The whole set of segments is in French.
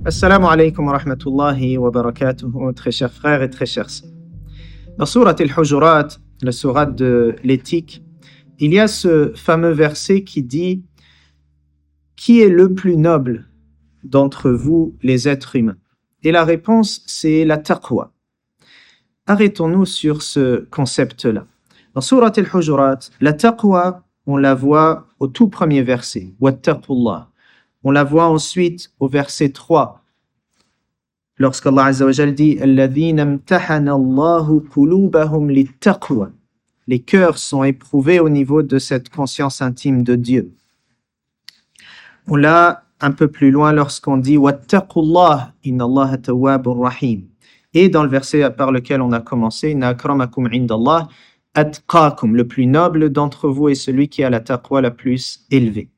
Assalamu alaikum wa rahmatullahi wa barakatuh, très chers frères et très chers sœurs. Dans Surat al-Hujurat, la sourate de l'éthique, il y a ce fameux verset qui dit « Qui est le plus noble d'entre vous, les êtres humains ?» Et la réponse, c'est la taqwa. Arrêtons-nous sur ce concept-là. Dans Surat al-Hujurat, la taqwa, on la voit au tout premier verset, « Wattaqullah ». On la voit ensuite au verset 3, lorsqu'Allah Azza wa Jal dit « Alladhina imtahana Allahu qulubahum littaqwa » Les cœurs sont éprouvés au niveau de cette conscience intime de Dieu. On l'a un peu plus loin lorsqu'on dit « Wattaqullah, inna Allaha tawwabur rahim » Et dans le verset par lequel on a commencé « Inna akramakum indallah atqakum » Le plus noble d'entre vous est celui qui a la taqwa la plus élevée.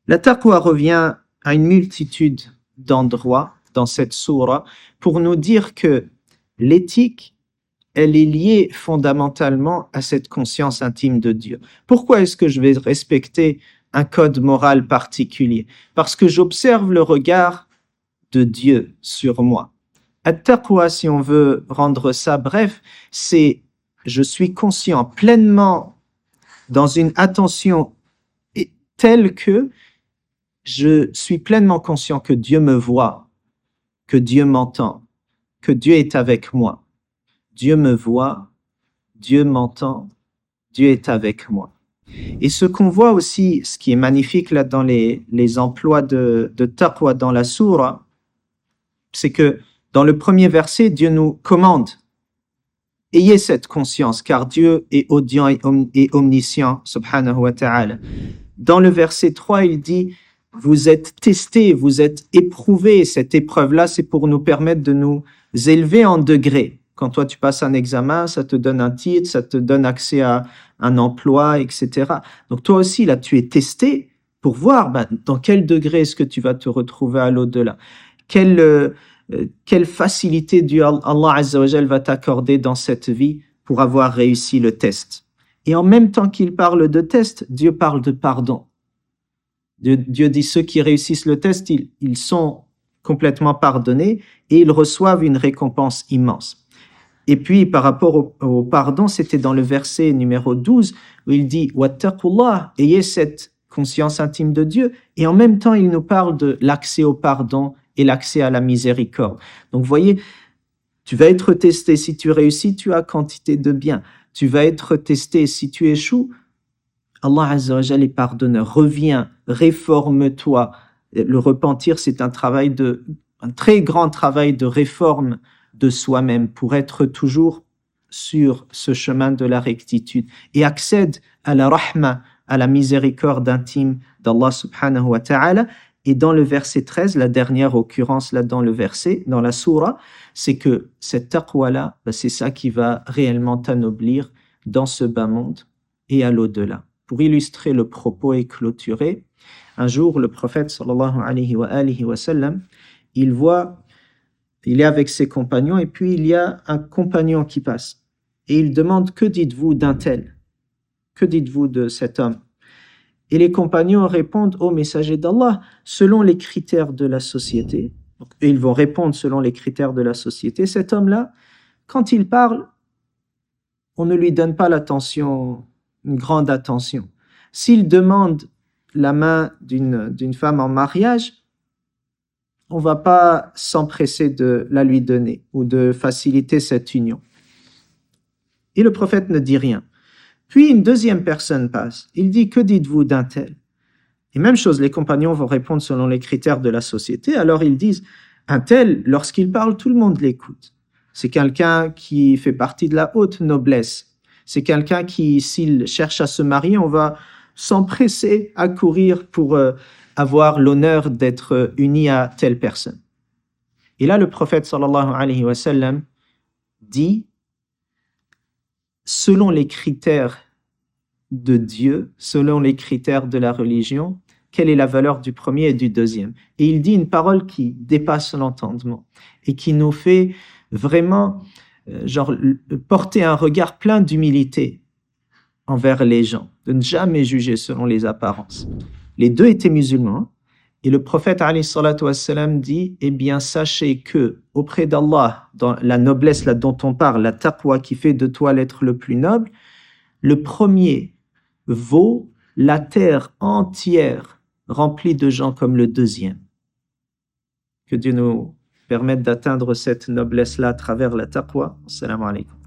La taqwa revient à une multitude d'endroits dans cette sourate pour nous dire que l'éthique, elle est liée fondamentalement à cette conscience intime de Dieu. Pourquoi est-ce que je vais respecter un code moral particulier? Parce que j'observe le regard de Dieu sur moi. At-taqwa, si on veut rendre ça bref, c'est je suis conscient pleinement dans une attention telle que je suis pleinement conscient que Dieu me voit, que Dieu m'entend, que Dieu est avec moi. Dieu me voit, Dieu m'entend, Dieu est avec moi. Et ce qu'on voit aussi, ce qui est magnifique là dans les emplois de taqwa dans la sourate, c'est que dans le premier verset, Dieu nous commande « Ayez cette conscience, car Dieu est audient et omniscient, subhanahu wa ta'ala. » Dans le verset 3, il dit « Vous êtes testés, vous êtes éprouvés. » Cette épreuve-là, c'est pour nous permettre de nous élever en degrés. Quand toi, tu passes un examen, ça te donne un titre, ça te donne accès à un emploi, etc. Donc toi aussi, là, tu es testé pour voir dans quel degré est-ce que tu vas te retrouver à l'au-delà. Quelle facilité Dieu, Allah Azza wa Jal, va t'accorder dans cette vie pour avoir réussi le test. Et en même temps qu'il parle de test, Dieu parle de pardon. Dieu dit ceux qui réussissent le test, ils sont complètement pardonnés et ils reçoivent une récompense immense. Et puis, par rapport au pardon, c'était dans le verset numéro 12 où il dit « Wattaqullah » ayez cette conscience intime de Dieu. Et en même temps, il nous parle de l'accès au pardon et l'accès à la miséricorde. Donc, vous voyez, tu vas être testé. Si tu réussis, tu as quantité de biens. Tu vas être testé. Si tu échoues, Allah Azza wa Jal est pardonneur. Reviens, réforme-toi. Le repentir, c'est un très grand travail de réforme de soi-même pour être toujours sur ce chemin de la rectitude et accède à la rahma, à la miséricorde intime d'Allah subhanahu wa ta'ala. Et dans le verset 13, la dernière occurrence là dans le verset, dans la sourate, c'est que cette taqwa-là, c'est ça qui va réellement t'anoblir dans ce bas monde et à l'au-delà. Pour illustrer le propos et clôturer, un jour, le prophète sallallahu alayhi wa sallam, il est avec ses compagnons et puis il y a un compagnon qui passe. Et il demande « Que dites-vous d'un tel ? Que dites-vous de cet homme ?» Et les compagnons répondent au messager d'Allah selon les critères de la société. Donc, ils vont répondre selon les critères de la société. Cet homme-là, quand il parle, on ne lui donne pas une grande attention. S'il demande la main d'une femme en mariage, on ne va pas s'empresser de la lui donner ou de faciliter cette union. Et le prophète ne dit rien. Puis une deuxième personne passe. Il dit « Que dites-vous d'un tel ?» Et même chose, les compagnons vont répondre selon les critères de la société. Alors ils disent « Un tel, lorsqu'il parle, tout le monde l'écoute. C'est quelqu'un qui fait partie de la haute noblesse. C'est quelqu'un qui, s'il cherche à se marier, on va s'empresser à courir pour avoir l'honneur d'être uni à telle personne. » Et là, le prophète sallallahu alayhi wa sallam dit selon les critères de Dieu, selon les critères de la religion, quelle est la valeur du premier et du deuxième. Et il dit une parole qui dépasse l'entendement et qui nous fait vraiment porter un regard plein d'humilité envers les gens, de ne jamais juger selon les apparences. Les deux étaient musulmans Et le prophète alayhi salatu wassalam dit, eh bien, sachez que auprès d'Allah, dans la noblesse là dont on parle, la taqwa qui fait de toi l'être le plus noble, le premier vaut la terre entière remplie de gens comme le deuxième. Que Dieu nous permette d'atteindre cette noblesse-là à travers la taqwa. Assalamu alaikum.